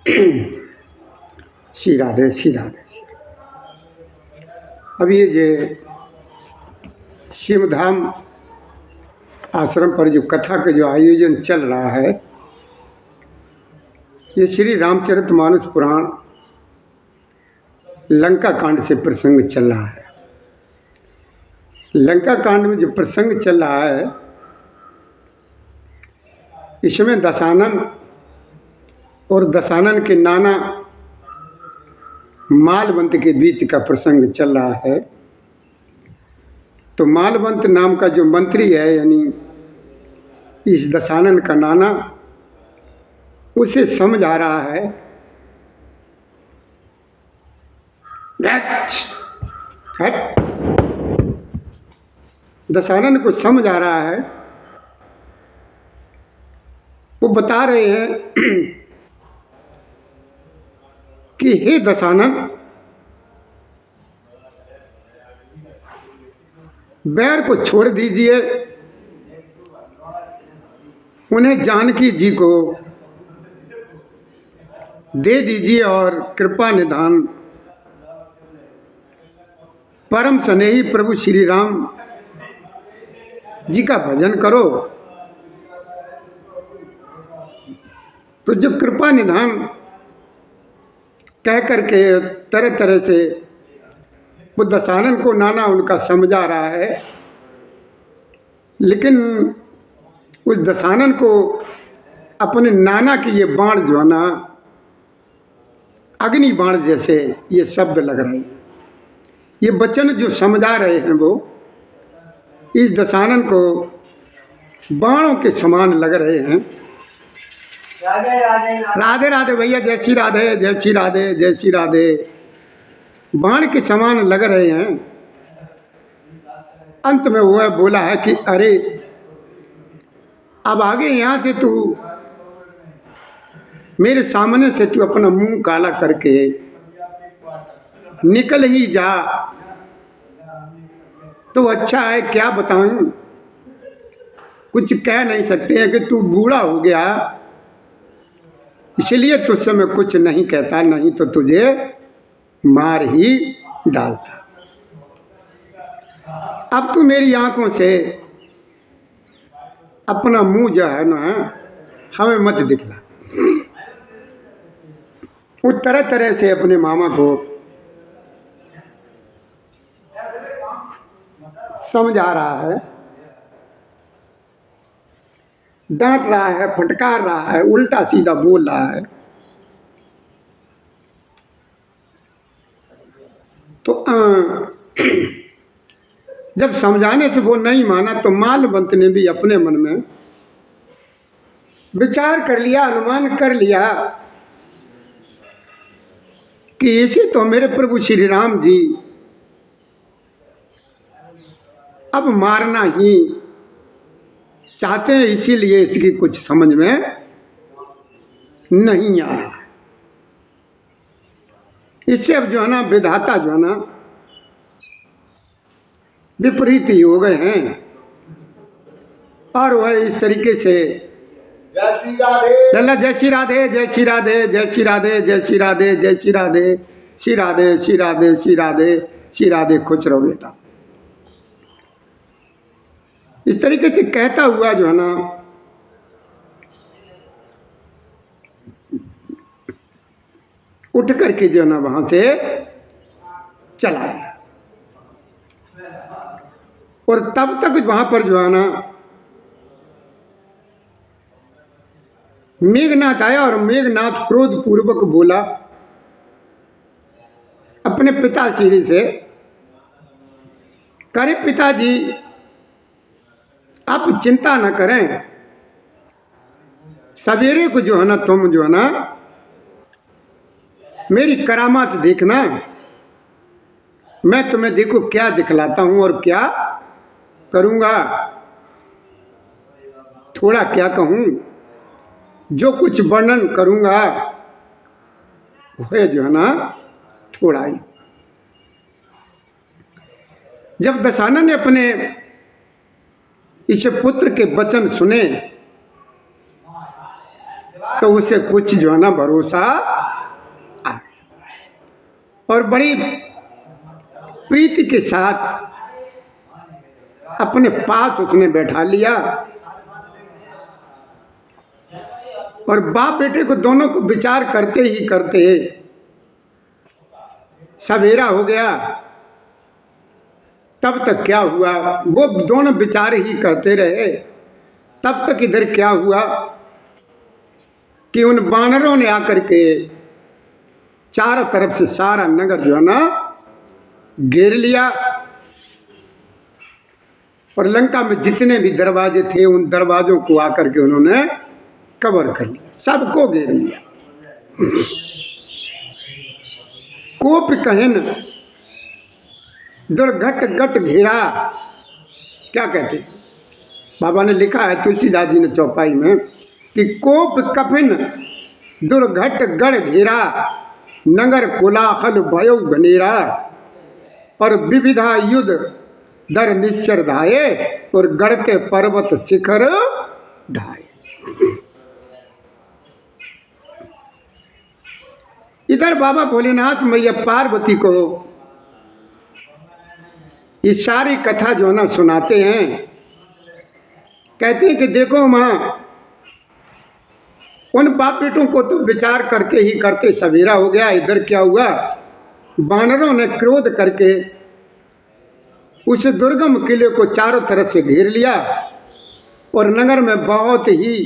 श्री राधे श्री राधे। अब ये शिवधाम आश्रम पर जो कथा का जो आयोजन चल रहा है, ये श्री रामचरितमानस पुराण लंका कांड से प्रसंग चल रहा है। लंका कांड में जो प्रसंग चल रहा है, इसमें दशानन और दशानन के नाना मालवंत के बीच का प्रसंग चल रहा है। तो मालवंत नाम का जो मंत्री है, यानी इस दशानन का नाना, उसे समझ आ रहा है दशानन को समझ आ रहा है। वो बता रहे हैं कि हे दशानन, बैर को छोड़ दीजिए, उन्हें जानकी जी को दे दीजिए और कृपा निधान परम स्नेही प्रभु श्री राम जी का भजन करो। तो जो कृपा निधान कह करके तरह तरह से वो दशानन को नाना उनका समझा रहा है, लेकिन उस दशानन को अपने नाना की ये बाण जो है ना, अग्नि बाण जैसे ये शब्द लग रहे हैं। ये वचन जो समझा रहे हैं वो इस दशानन को बाणों के समान लग रहे हैं। राधे राधे राधे राधे भैया, जय श्री राधे जय श्री राधे जय श्री राधे। बाण के समान लग रहे हैं। अंत में वो बोला है कि अरे अब आगे यहाँ से तू मेरे सामने से तू अपना मुंह काला करके निकल ही जा तो अच्छा है। क्या बताऊं, कुछ कह नहीं सकते हैं कि तू बूढ़ा हो गया, इसलिए तुझसे मैं कुछ नहीं कहता, नहीं तो तुझे मार ही डालता। अब तू मेरी आंखों से अपना मुंह जो है ना, हमें मत दिखला। वो तरह तरह से अपने मामा को समझा रहा है, डांट रहा है, फटकार रहा है, उल्टा सीधा बोल रहा है। तो जब समझाने से वो नहीं माना तो मालवंत ने भी अपने मन में विचार कर लिया, अनुमान कर लिया कि इसे तो मेरे प्रभु श्री राम जी अब मारना ही चाहते हैं, इसीलिए इसकी कुछ समझ में नहीं आ रहा है। इससे अब जो है ना विधाता जो है ना विपरीत ही हो गए हैं, और वह इस तरीके से जय श्री राधे जय श्री राधे जय श्री राधे जय श्री राधे जय श्री राधे जय श्री राधे श्री राधे श्री राधे श्री राधे श्री राधे, खुश रहो बेटा। इस तरीके से कहता हुआ जो है ना उठ करके जो है ना वहां से चला गया। और तब तक वहां पर जो है ना मेघनाथ आया, और मेघनाथ क्रोध पूर्वक बोला अपने पिता श्री से, करे पिताजी आप चिंता न करें, सवेरे को जो है ना तुम जो है ना मेरी करामात देखना, मैं तुम्हें देखो क्या दिखलाता हूं और क्या करूंगा। थोड़ा क्या कहूं, जो कुछ वर्णन करूंगा वह जो है ना थोड़ा ही। जब दशानन ने अपने इस पुत्र के वचन सुने तो उसे कुछ जो है ना भरोसा और बड़ी प्रीति के साथ अपने पास उसने बैठा लिया और बाप बेटे को दोनों को विचार करते ही करते सवेरा हो गया। तब तक क्या हुआ, वो दोनों विचार ही करते रहे। तब तक इधर क्या हुआ कि उन बानरों ने आकर के चारों तरफ से सारा नगर जो है ना घेर लिया और लंका में जितने भी दरवाजे थे उन दरवाजों को आकर के उन्होंने कवर कर लिया, सबको घेर लिया। कोप कहन दुर्घट गट घेरा, क्या कहते बाबा ने लिखा है तुलसीदास जी ने चौपाई में कि कोप कफिन दुर्घट गढ़ घेरा, नगर कोलाहल भयो घनेरा, और विविधा युद्ध दर निश्चर धाये, और गढ़ते पर्वत शिखर ढाए। इधर बाबा भोलेनाथ मैया पार्वती को ये सारी कथा जो है ना सुनाते हैं। कहते हैं कि देखो माँ, उन बाप बेटों को तो विचार करते ही करते सवेरा हो गया। इधर क्या हुआ, बानरों ने क्रोध करके उस दुर्गम किले को चारों तरफ से घेर लिया और नगर में बहुत ही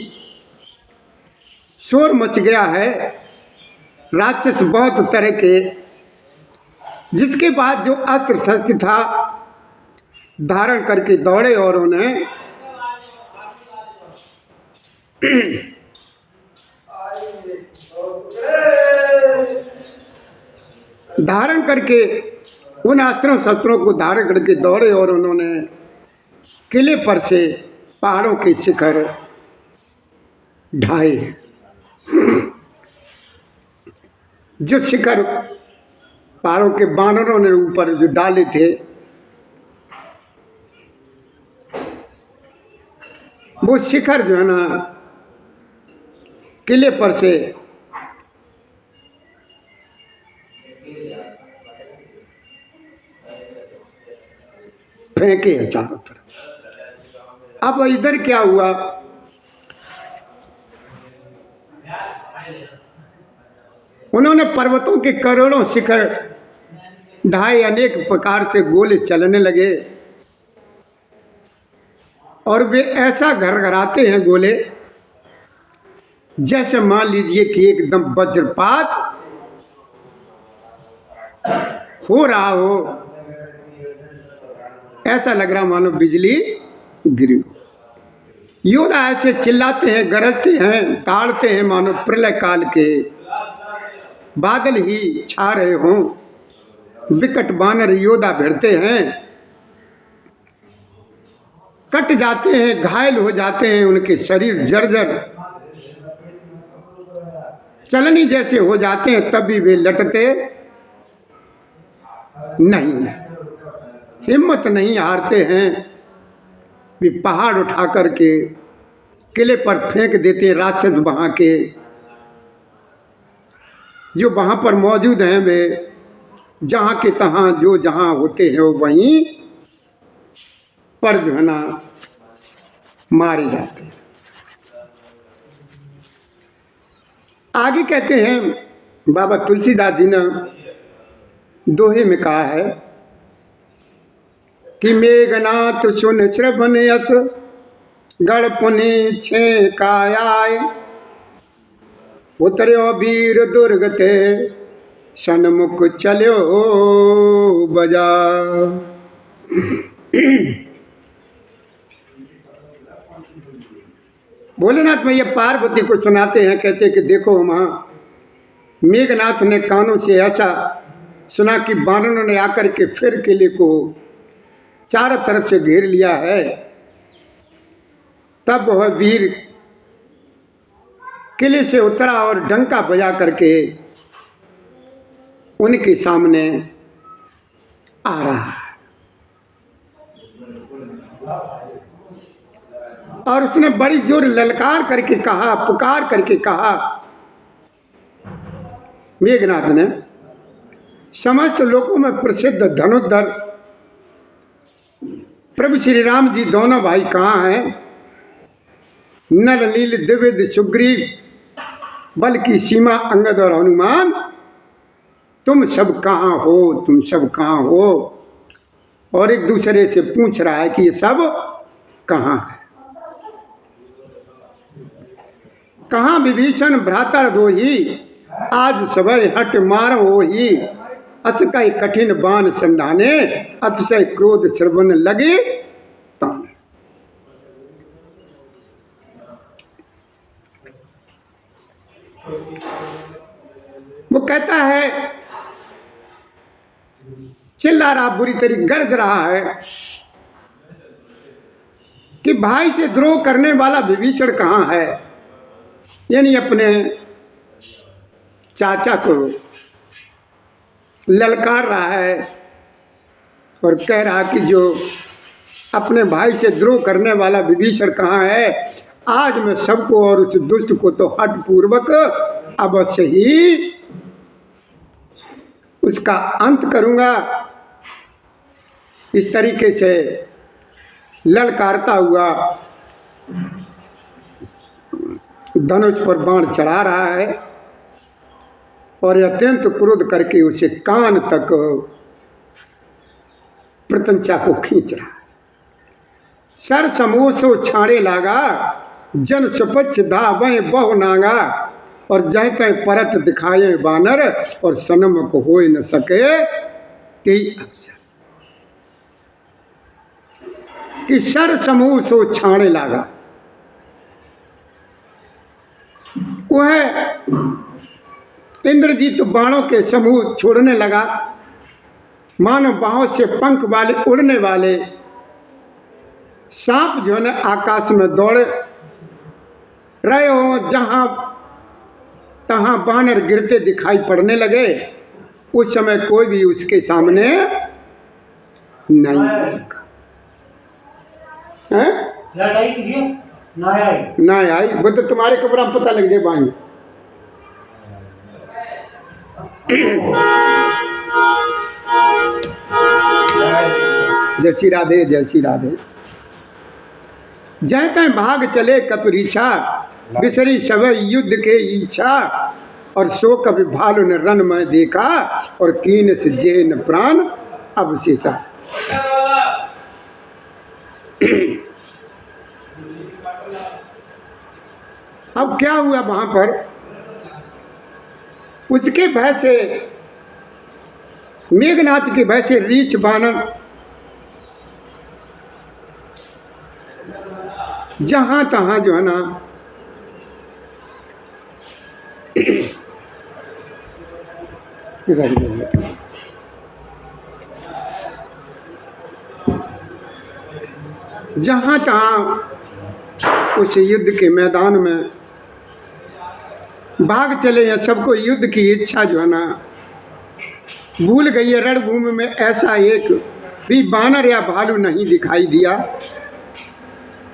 शोर मच गया है। राक्षस बहुत तरह के, जिसके बाद जो अस्त्र शस्त्र था धारण करके दौड़े और उन्हें धारण करके उन अस्त्रों शस्त्रों को धारण करके दौड़े और उन्होंने किले पर से पहाड़ों के शिखर ढाए। जो शिखर पहाड़ों के बानरों ने ऊपर जो डाले थे वो शिखर जो है ना किले पर से फेंके हैं चारों तरफ। अब इधर क्या हुआ, उन्होंने पर्वतों के करोड़ों शिखर ढाए, अनेक प्रकार से गोले चलने लगे और वे ऐसा घरघराते हैं गोले जैसे मान लीजिए कि एकदम वज्रपात हो रहा हो, ऐसा लग रहा मानो बिजली गिरी हो। योद्धा ऐसे चिल्लाते हैं, गरजते हैं, ताड़ते हैं मानो प्रलय काल के बादल ही छा रहे हों। विकट बानर योद्धा भिड़ते हैं, कट जाते हैं, घायल हो जाते हैं, उनके शरीर जर्जर चलनी जैसे हो जाते हैं, तब भी वे लटते नहीं, हिम्मत नहीं हारते हैं। वे पहाड़ उठा करके किले पर फेंक देते हैं। राक्षस वहाँ के जो वहाँ पर मौजूद हैं वे जहाँ के तहाँ जो जहाँ होते हैं वो वहीं पर जो है ना मारे जाते हैं। आगे कहते हैं बाबा तुलसीदास जी ने दोहे में कहा है कि मेघनाथ सुन श्रवण यस गढ़ पुनि छे कायाय, उतर्यो वीर दुर्गते सन्मुख चलो बजा। भोलेनाथ मैया पार्वती को सुनाते हैं, कहते हैं कि देखो माँ, मेघनाथ ने कानों से ऐसा सुना कि बानरों ने आकर के फिर किले को चारों तरफ से घेर लिया है। तब वह वीर किले से उतरा और डंका बजा करके उनके सामने आ रहा है और उसने बड़ी जोर ललकार करके कहा, पुकार करके कहा मेघनाथ ने समस्त लोकों में प्रसिद्ध धनुर्धर प्रभु श्री राम जी दोनों भाई कहाँ हैं? नल नील द्विविध सुग्रीव बल की सीमा अंगद और हनुमान, तुम सब कहाँ हो, तुम सब कहाँ हो? और एक दूसरे से पूछ रहा है कि ये सब कहाँ है। कहाँ विभीषण भ्रातर दोही, आज सबय हट मार होही, अस कई कठिन बाण संधाने, अतिशय क्रोध श्रवण लगे ताने। वो कहता है, चिल्ला रहा, बुरी तरीके गर्ज रहा है कि भाई से द्रोह करने वाला विभीषण कहाँ है। यानी अपने चाचा को ललकार रहा है और कह रहा कि जो अपने भाई से द्रोह करने वाला विभीषण कहाँ है। आज मैं सबको और उस दुष्ट को तो हठ पूर्वक अवश्य ही उसका अंत करूंगा। इस तरीके से ललकारता हुआ धनुष पर बाण चढ़ा रहा है और अत्यंत क्रोध करके उसे कान तक प्रतंचा को खींच रहा है। सर समोसो छाड़े लागा, जन सुपच्छ धावे बहु नागा, और जह तय परत दिखाए बानर, और सनम को हो न सके कि सर समूह सो छाड़े लागा। वह इंद्रजीत बाणों के समूह छोड़ने लगा, मानो बाहों से पंख वाले उड़ने वाले सांप जो है ना आकाश में दौड़ रहे हो, जहां तहां बानर गिरते दिखाई पड़ने लगे। उस समय कोई भी उसके सामने नहीं हो सका। ना आई वो तो तुम्हारे कपड़ा में पता लग जाए बाई। जय श्री राधे, जय श्री राधे। जय तय भाग चले कपरीछा, बिसरी सब युद्ध के इच्छा, और सो कभी भालू ने रन में देखा, और कीन से जेन प्राण अवशेषा। अब क्या हुआ वहां पर? उसके भय से, मेघनाथ के भय से रीछ बानर जहां तहां जो है ना जहां तहां उस युद्ध के मैदान में भाग चले हैं। सबको युद्ध की इच्छा जो है ना भूल गई है। रणभूमि में ऐसा एक भी बानर या भालू नहीं दिखाई दिया,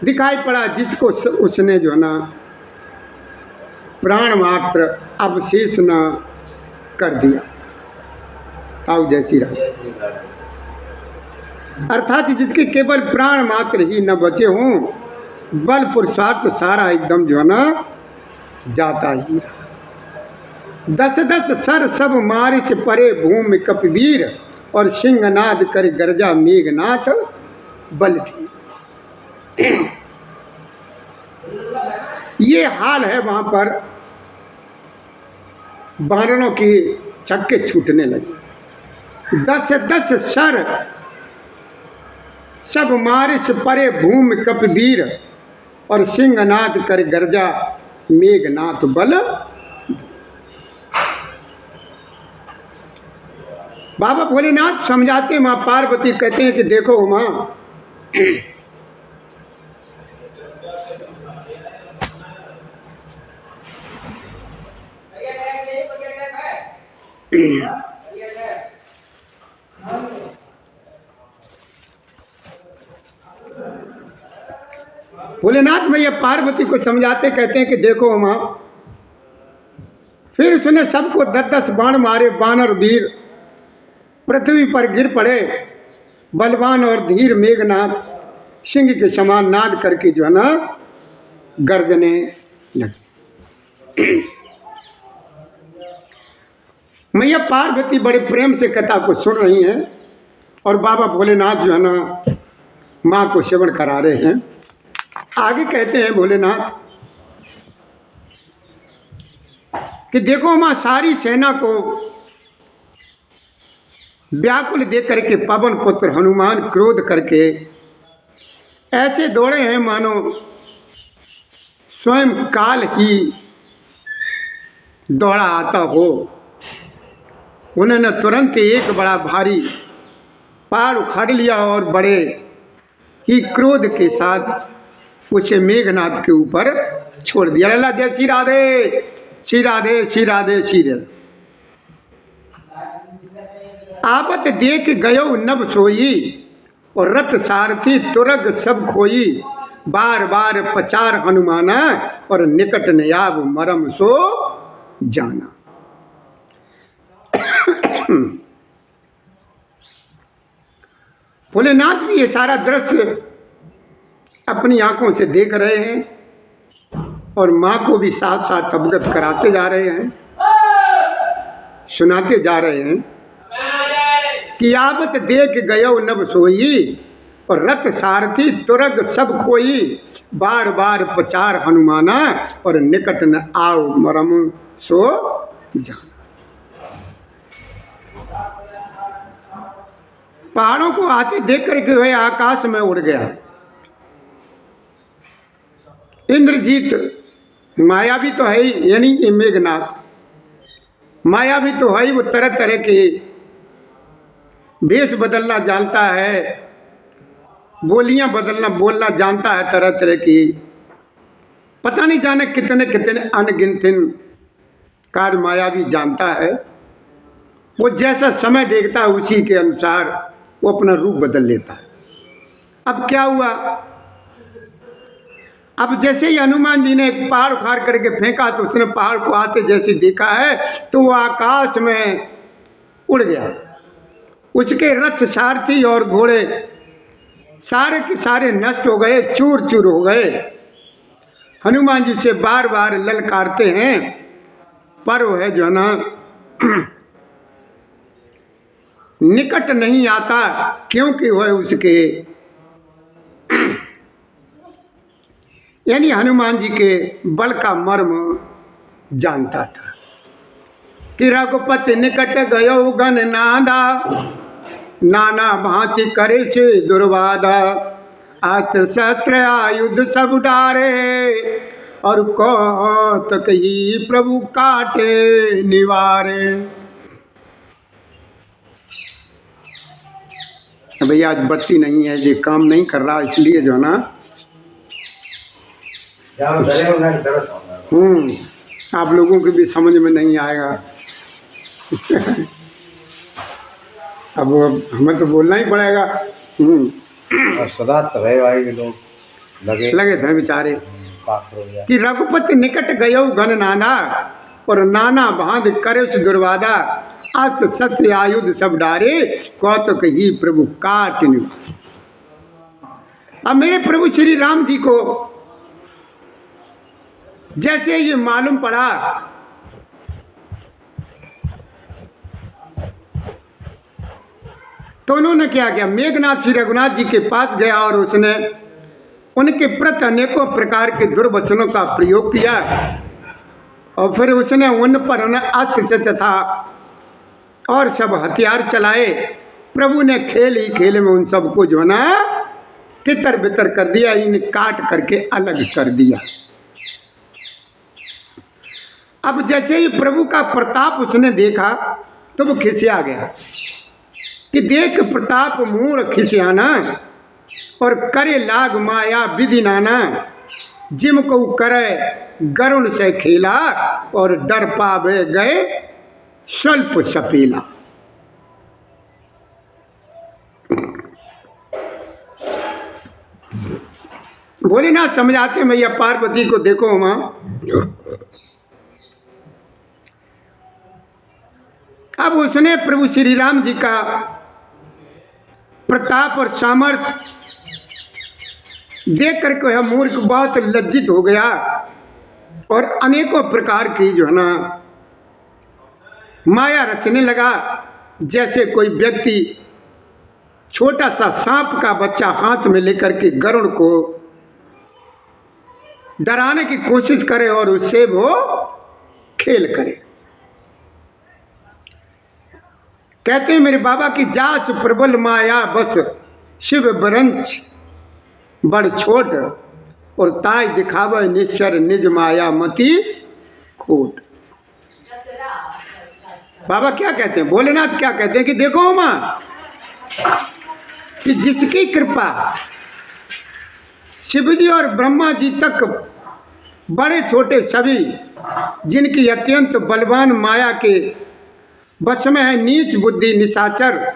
दिखाई पड़ा जिसको उसने जो है ना प्राण मात्र अवशेष न कर दिया। आओ जय श्री राम। अर्थात जिसके केवल प्राण मात्र ही न बचे हों, बल पुरुषार्थ सारा एकदम जो है ना जाता ही। दस दस सर सब मारिच परे भूमि कपिवीर, और सिंहनाद कर गर्जा मेघनाथ बल थी। ये हाल है वहां पर। बानरों की छक्के छूटने लगे। दस दस सर सब मारिच परे भूमि कपिवीर, और सिंहनाद कर गर्जा मेघनाथ बल। बाबा भोलेनाथ समझाते, माँ पार्वती कहते हैं कि देखो माँ, भोलेनाथ में ये पार्वती को समझाते कहते हैं कि देखो माँ, फिर उसने सबको 10-10 बाण मारे बानर वीर, पृथ्वी पर गिर पड़े। बलवान और धीर मेघनाथ सिंह के समान नाद करके जो है ना गर्जने लगे। मैया पार्वती बड़े प्रेम से कथा को सुन रही हैं और बाबा भोलेनाथ जो है ना माँ को श्रवण करा रहे हैं। आगे कहते हैं भोलेनाथ कि देखो माँ, सारी सेना को व्याकुल देख करके पवन पुत्र हनुमान क्रोध करके ऐसे दौड़े हैं मानो स्वयं काल ही दौड़ा आता हो। उन्होंने तुरंत एक बड़ा भारी पहाड़ उखाड़ लिया और बड़े ही क्रोध के साथ उसे मेघनाथ के ऊपर छोड़ दिया। अल्लाह जय श्री राधे, श्री राधे, श्री राधे, श्री राधे। आपत देख गयो नभ सोई और रथ सारथी तुरग सब खोई। बार बार पचार हनुमाना और निकट नयाब मरम सो जाना। भोलेनाथ भी ये सारा दृश्य अपनी आंखों से देख रहे हैं और माँ को भी साथ साथ अवगत कराते जा रहे हैं, सुनाते जा रहे हैं कि आवत देख गयो नभ सोई और रथ सारथी तुरग सब खोई। बार बार पचार हनुमाना और निकट न आओ मरम सो जाना। पहाड़ों को आते देख करके वह आकाश में उड़ गया। इंद्रजीत माया भी तो है ही, यानी ये मेघनाथ माया भी तो है ही। वो तरह तरह के भेष बदलना जानता है, बोलियां बोलना जानता है तरह तरह की। पता नहीं जाने कितने कितने अनगिनत कार्य माया भी जानता है। वो जैसा समय देखता है उसी के अनुसार वो अपना रूप बदल लेता है। अब क्या हुआ, अब जैसे ही हनुमान जी ने एक पहाड़ उखाड़ करके फेंका तो उसने पहाड़ को आते जैसे देखा है तो वो आकाश में उड़ गया। उसके रथ सारथी और घोड़े सारे के सारे नष्ट हो गए, चूर चूर हो गए। हनुमान जी से बार बार ललकारते हैं पर वो है जो ना निकट नहीं आता, क्योंकि वह उसके यानी हनुमान जी के बल का मर्म जानता था कि रघुपति निकट गयो गण नादा, नाना भांति करे से दुर्वादा। अस्त्र शस्त्र आयुध सब डारे और कौतक ही प्रभु काटे निवारे। भैया आज बत्ती नहीं है, ये काम नहीं कर रहा, इसलिए जो ना आप लोगों के भी समझ में नहीं आएगा। अब हमें तो बोलना ही पड़ेगा। सदा तरह भाई लोग लगे थे बेचारे कि रघुपति निकट गयो गण नाना और नाना बांध करे दुर्वादा। अस्त्र शस्त्र आयुध सब डारे कौतुक ही प्रभु काट निवारे। अब मेरे प्रभु श्री राम जी को जैसे ये मालूम पड़ा तो उन्होंने क्या किया, मेघनाथ श्री रघुनाथ जी के पास गया और उसने उनके प्रति अनेकों प्रकार के दुर्वचनों का प्रयोग किया और फिर उसने उन पर अस्त्र शस्त्र था और सब हथियार चलाए। प्रभु ने खेल ही खेल में उन सबको जो है ना तितर बितर कर दिया, इन काट करके अलग कर दिया। अब जैसे ही प्रभु का प्रताप उसने देखा तो वो खिसिया गया कि देख प्रताप मूढ़ खिसियाना और करे लाग माया विधि नाना। जिम को करे गरुण से खेला और डर पावे गए स्वल्प सपेला। बोले ना समझाते मैया पार्वती को, देखो माँ अब उसने प्रभु श्री राम जी का प्रताप और सामर्थ्य देख करके यह मूर्ख बहुत लज्जित हो गया और अनेकों प्रकार की जो है ना माया रचने लगा। जैसे कोई व्यक्ति छोटा सा सांप का बच्चा हाथ में लेकर के गरुड़ को डराने की कोशिश करे और उससे वो खेल करे। कहते हैं मेरे बाबा की जास प्रबल माया बस शिव बरंच बड़ छोट और ताय दिखावे निश्चर निज माया मति खोट। बाबा क्या कहते हैं, भोलेनाथ क्या कहते हैं कि देखो माँ कि जिसकी कृपा शिव जी और ब्रह्मा जी तक बड़े छोटे सभी जिनकी अत्यंत बलवान माया के बस में है नीच बुद्धि निशाचर,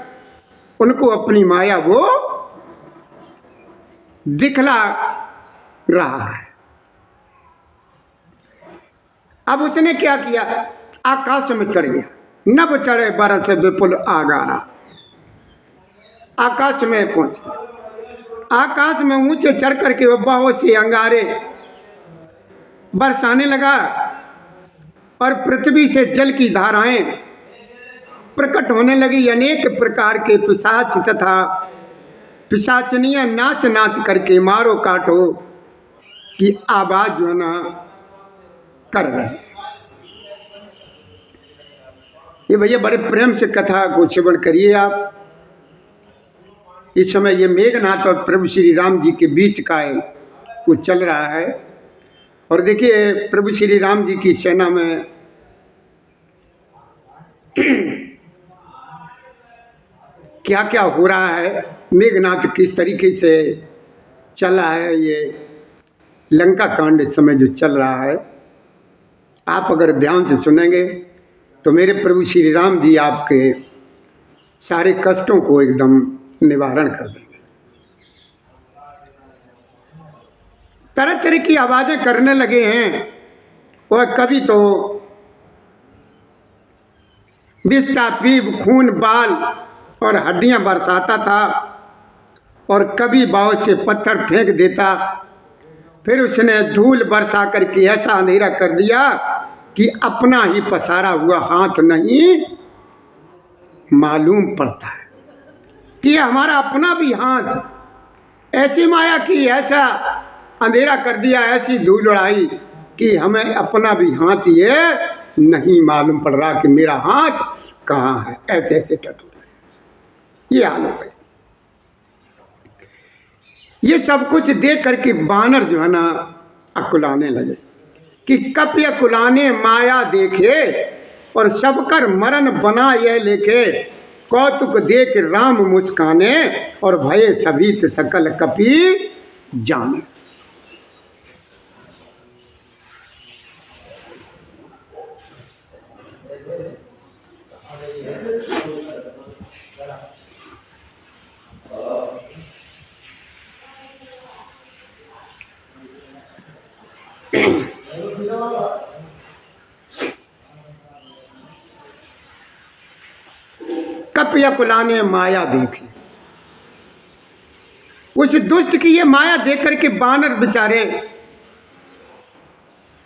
उनको अपनी माया वो दिखला रहा है। अब उसने क्या किया, आकाश में चढ़ गया। नभ चढ़े बरस विपुल आगारा, आकाश में पहुंच गया। आकाश में ऊंचे चढ़ करके वह बहुत से अंगारे बरसाने लगा और पृथ्वी से जल की धाराएं प्रकट होने लगी। अनेक प्रकार के पिशाच तथा पिशाचनियां नाच नाच करके मारो काटो की आवाज जो ना कर रहे। ये भैया बड़े प्रेम से कथा को श्रवण करिए आप। इस समय ये मेघनाथ और प्रभु श्री राम जी के बीच का है वो चल रहा है। और देखिए प्रभु श्री राम जी की सेना में क्या क्या हो रहा है, मेघनाथ किस तरीके से चला है, ये लंका कांड इस समय जो चल रहा है, आप अगर ध्यान से सुनेंगे तो मेरे प्रभु श्री राम जी आपके सारे कष्टों को एकदम निवारण कर देंगे। तरह तरह की आवाजें करने लगे हैं और कभी तो बिस्ता पीप खून बाल और हड्डियां बरसाता था और कभी बहुत से पत्थर फेंक देता। फिर उसने धूल बरसा करके ऐसा अंधेरा कर दिया कि अपना ही पसारा हुआ हाथ नहीं मालूम पड़ता है कि हमारा अपना भी हाथ। ऐसी माया की ऐसा अंधेरा कर दिया, ऐसी धूल उड़ाई कि हमें अपना भी हाथ ये नहीं मालूम पड़ रहा कि मेरा हाथ कहाँ है। ऐसे ऐसे टट ये हाल हो गए। ये सब कुछ देख करके बानर जो है ना अकुलाने लगे कि कप अकुलाने माया देखे और सबकर मरण बना यह लेखे। कौतुक देख राम मुस्काने और भये सभी सकल कपि जाने। कपिया कुलाने माया देखी। उस दुष्ट की ये माया देख करके बानर बेचारे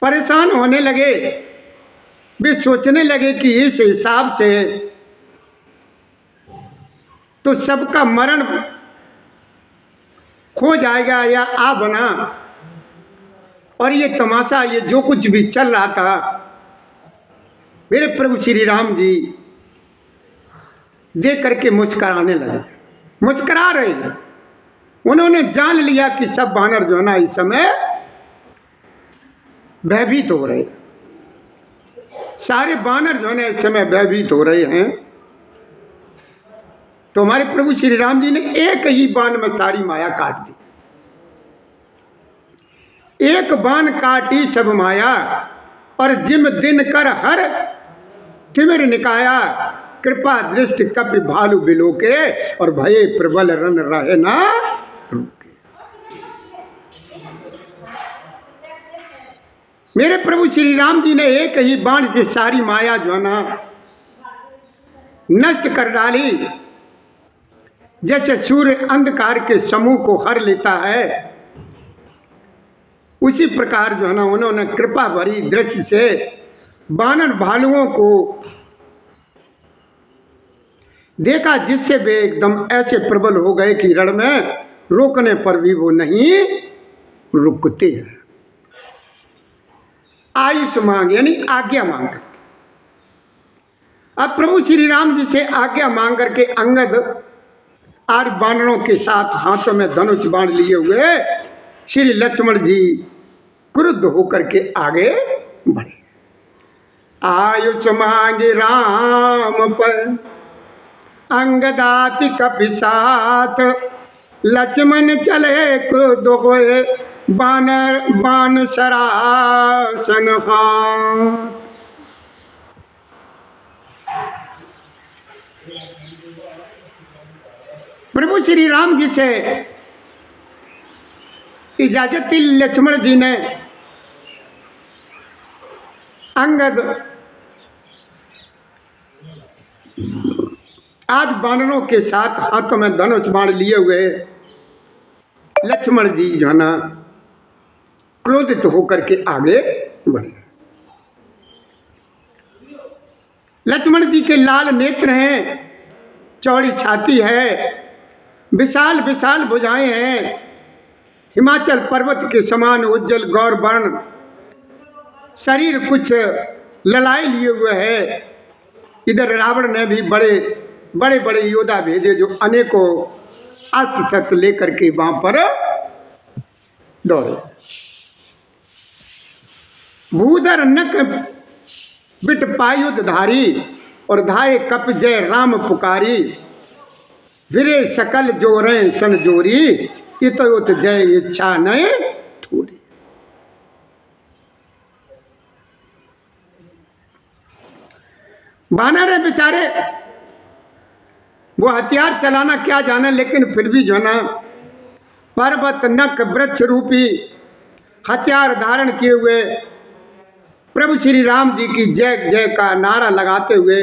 परेशान होने लगे। वे सोचने लगे कि इस हिसाब से तो सबका मरण खो जाएगा या आ बना। और ये तमाशा, ये जो कुछ भी चल रहा था, मेरे प्रभु श्री राम जी देख करके मुस्कराने लगे, मुस्करा रहे हैं। उन्होंने जान लिया कि सब बानर जो है ना इस समय भयभीत हो रहे, सारे बानर जो है ना इस समय भयभीत हो रहे हैं। तो हमारे प्रभु श्री राम जी ने एक ही बाण में सारी माया काट दी। एक बाण काटी सब माया और जिम दिन कर हर तिमिर निकाया। कृपा दृष्टि कपि भालू बिलोके और भये प्रबल रन रहे ना रुके। मेरे प्रभु श्री राम जी ने एक ही बाण से सारी माया जो है ना नष्ट कर डाली। जैसे सूर्य अंधकार के समूह को हर लेता है, उसी प्रकार जो है ना उन्होंने कृपा भरी दृष्टि से वानर भालुओं को देखा, जिससे वे एकदम ऐसे प्रबल हो गए कि रण में रोकने पर भी वो नहीं रुकते हैं। आयुष मांग यानी आज्ञा मांग करके। अब प्रभु श्री राम जी से आज्ञा मांग करके अंगद आर वानरों के साथ हाथों में धनुष बाण लिए हुए श्री लक्ष्मण जी क्रुद्ध होकर के आगे बढ़े। आयुष मांगे राम पर अंगदाति कपि साथ, लक्ष्मण चले क्रुद्ध होए बानर बाण सरासन हाथ। प्रभु श्री राम जी से इजाजत थी लक्ष्मण जी ने अंगद आज वानरों के साथ हाथों में धनुष बाण लिए हुए लक्ष्मण जी जो है ना क्रोधित होकर के आगे बढ़े। लक्ष्मण जी के लाल नेत्र हैं, चौड़ी छाती है, विशाल विशाल भुजाएं हैं, हिमाचल पर्वत के समान उज्जवल गौर वर्ण, शरीर कुछ ललाए लिए हुए है। इधर रावण ने भी बड़े बड़े योद्धा भेजे जो अनेकों अस्त्र शस्त्र लेकर के वहां पर दौड़े। भूधर नक बिट पायुधारी और धाये कप जय राम पुकारी, फिरे सकल जोरे सन जोरी, इतोत जय इच्छा नए थोड़ी। वानर है बेचारे, वो हथियार चलाना क्या जाने, लेकिन फिर भी जो ना पर्वत नक वृक्ष रूपी हथियार धारण किए हुए प्रभु श्री राम जी की जय जय का नारा लगाते हुए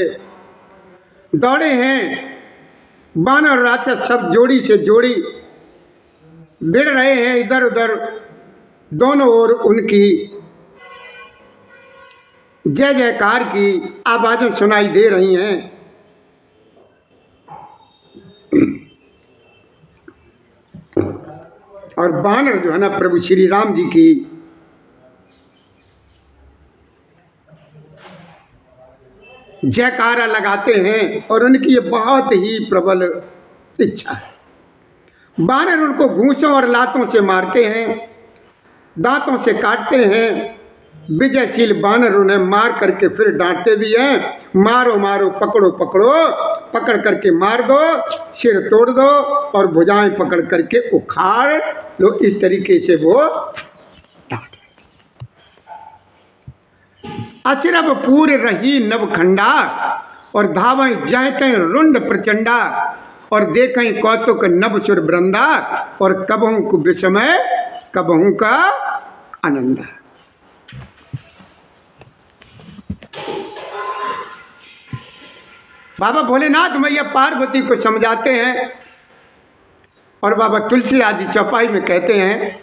दौड़े हैं। वानर और राक्षस सब जोड़ी से जोड़ी भिड़ रहे हैं, इधर उधर दोनों ओर उनकी जय जयकार की आवाजें सुनाई दे रही हैं। और वानर जो है ना प्रभु श्री राम जी की जयकारा लगाते हैं और उनकी ये बहुत ही प्रबल इच्छा है। वानर उनको घूंसों और लातों से मारते हैं, दांतों से काटते हैं। विजयशील वानर उन्हें मार करके फिर डांटते भी हैं, मारो मारो पकड़ो पकड़ो, पकड़ करके मार दो, सिर तोड़ दो और भुजाएं पकड़ करके उखाड़ लो। इस तरीके से वो डांट। असिरब पूर रही नवखंडा और धावें जयतें रुंड प्रचंडा, और देखें कौतुक नवसुर वृंदा, और कबहू को विस्मय कबहू का आनंद। बाबा भोलेनाथ मैया पार्वती को समझाते हैं और बाबा तुलसीदास जी चौपाई में कहते हैं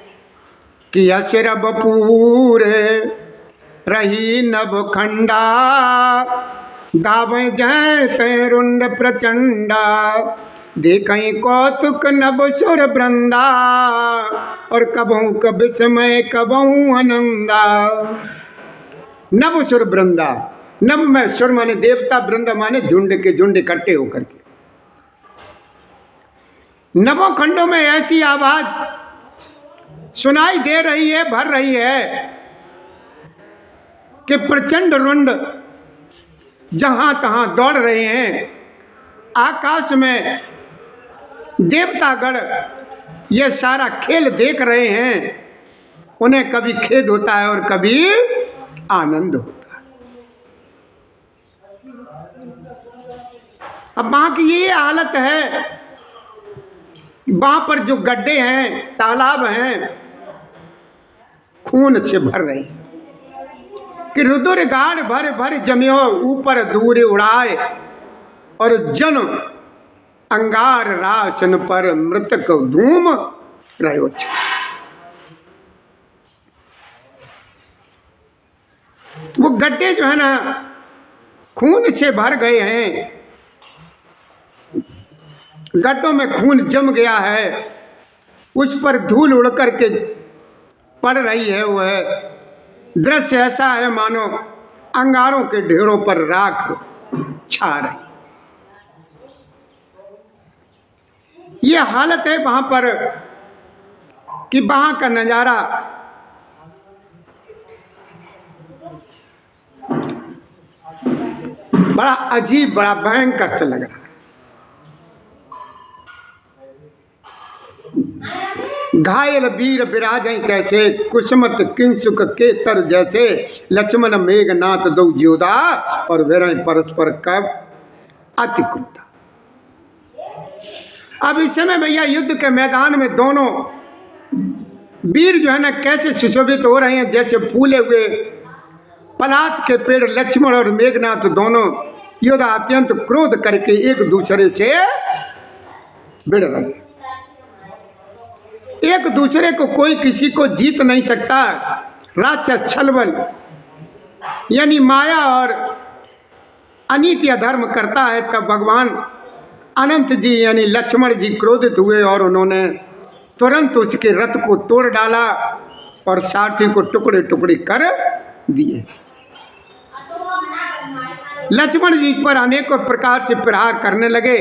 कि असिरब पूरे रही नवखंडा, दावें जयते रुंड प्रचंडा, देखें कौतुक नवसुर वृंदा, और कबहू कब विस्मय कबहू आनंदा। नवसुर वृंदा, नव में सुर माने देवता, वृंद माने झुंड के झुंड इकट्ठे होकर के। नवों खंडों में ऐसी आवाज सुनाई दे रही है, भर रही है कि प्रचंड रुंड जहां तहां दौड़ रहे हैं। आकाश में देवतागण ये सारा खेल देख रहे हैं। उन्हें कभी खेद होता है और कभी आनंद होता है। अब वहां की ये हालत है, वहां पर जो गड्ढे हैं, तालाब हैं, खून से भर रहे हैं कि रुदुर गाढ़ भर भर जमियो ऊपर दूर उड़ाए, और जन अंगार राशन पर मृतक धूम रहो। वो गड्ढे जो है ना खून से भर गए हैं, गड्ढों में खून जम गया है, उस पर धूल उड़ करके पड़ रही है। वह दृश्य ऐसा है मानो अंगारों के ढेरों पर राख छा रही। ये हालत है वहां पर कि वहां का नजारा बड़ा अजीब, बड़ा भयंकर से लग रहा है। घायल वीर विराजै कैसे, कुसुमत किंसुक के तर जैसे, लक्ष्मण मेघनाथ दो ज्योदा, और वीर परस्पर कब अति क्रुद्ध। अब इस समय भैया युद्ध के मैदान में दोनों वीर जो है ना कैसे सुशोभित हो रहे हैं, जैसे फूले हुए पलाश के पेड़। लक्ष्मण और मेघनाथ दोनों योद्धा अत्यंत क्रोध करके एक दूसरे से भिड़ रहे, एक दूसरे को कोई किसी को जीत नहीं सकता। राक्षस छलबल यानी माया और अनीति अधर्म करता है। तब भगवान अनंत जी यानी लक्ष्मण जी क्रोधित हुए और उन्होंने तुरंत उसके रथ को तोड़ डाला और सारथी को टुकड़े टुकड़े कर दिए। लक्ष्मण जी पर अनेकों प्रकार से प्रहार करने लगे।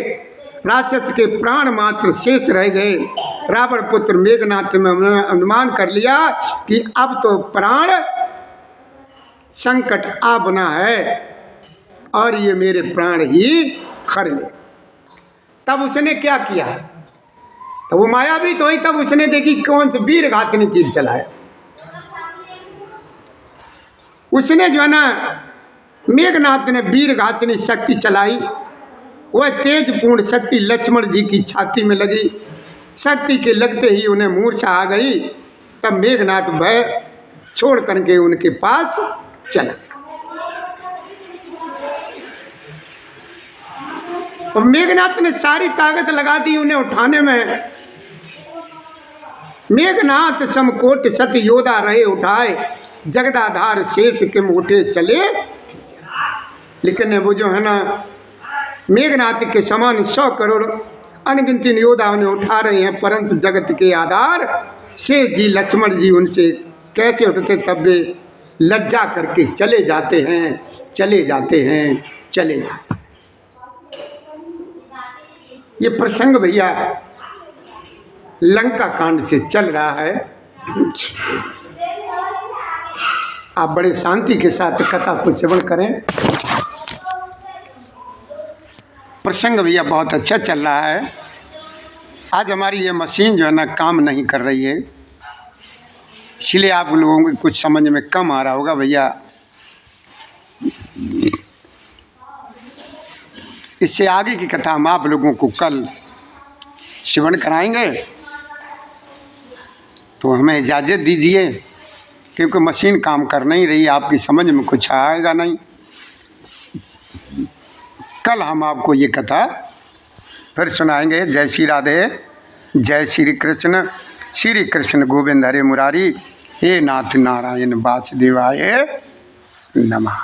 राक्षस के प्राण मात्र शेष रह गए। रावण पुत्र मेघनाथ ने अनुमान कर लिया कि अब तो प्राण संकट आ बना है और ये मेरे प्राण ही खर ले। तब उसने क्या किया, तो वो माया भी तो ही, तब उसने देखी कौन से वीर घातनी तीर चलाया। उसने जो है ना मेघनाथ ने वीर घातनी शक्ति चलाई। वह तेजपूर्ण शक्ति लक्ष्मण जी की छाती में लगी। शक्ति के लगते ही उन्हें मूर्छा आ गई। तब मेघनाथ भय छोड़ करके उनके पास चला। और मेघनाथ ने सारी ताकत लगा दी उन्हें उठाने में। मेघनाथ समकोट सत योद्धा रहे उठाए, जगदाधार शेष किम उठे चले। लेकिन वो जो है ना मेघनाथ के समान 100 करोड़ अनगिनती योद्धा उन्हें उठा रहे हैं, परंतु जगत के आधार शेष जी लक्ष्मण जी उनसे कैसे उठते, तब वे लज्जा करके चले जाते हैं, चले जाते हैं, चले जाते हैं। ये प्रसंग भैया लंका कांड से चल रहा है। आप बड़े शांति के साथ कथा को श्रवण करें। प्रसंग भैया बहुत अच्छा चल रहा है। आज हमारी ये मशीन जो है ना काम नहीं कर रही है, इसलिए आप लोगों को कुछ समझ में कम आ रहा होगा भैया। इससे आगे की कथा हम आप लोगों को कल श्रवण कराएंगे, तो हमें इजाज़त दीजिए, क्योंकि मशीन काम कर नहीं रही, आपकी समझ में कुछ आएगा नहीं। कल हम आपको ये कथा फिर सुनाएंगे। जय श्री राधे, जय श्री कृष्ण गोविंद हरे मुरारी, हे नाथ नारायण वासुदेवाय नमः।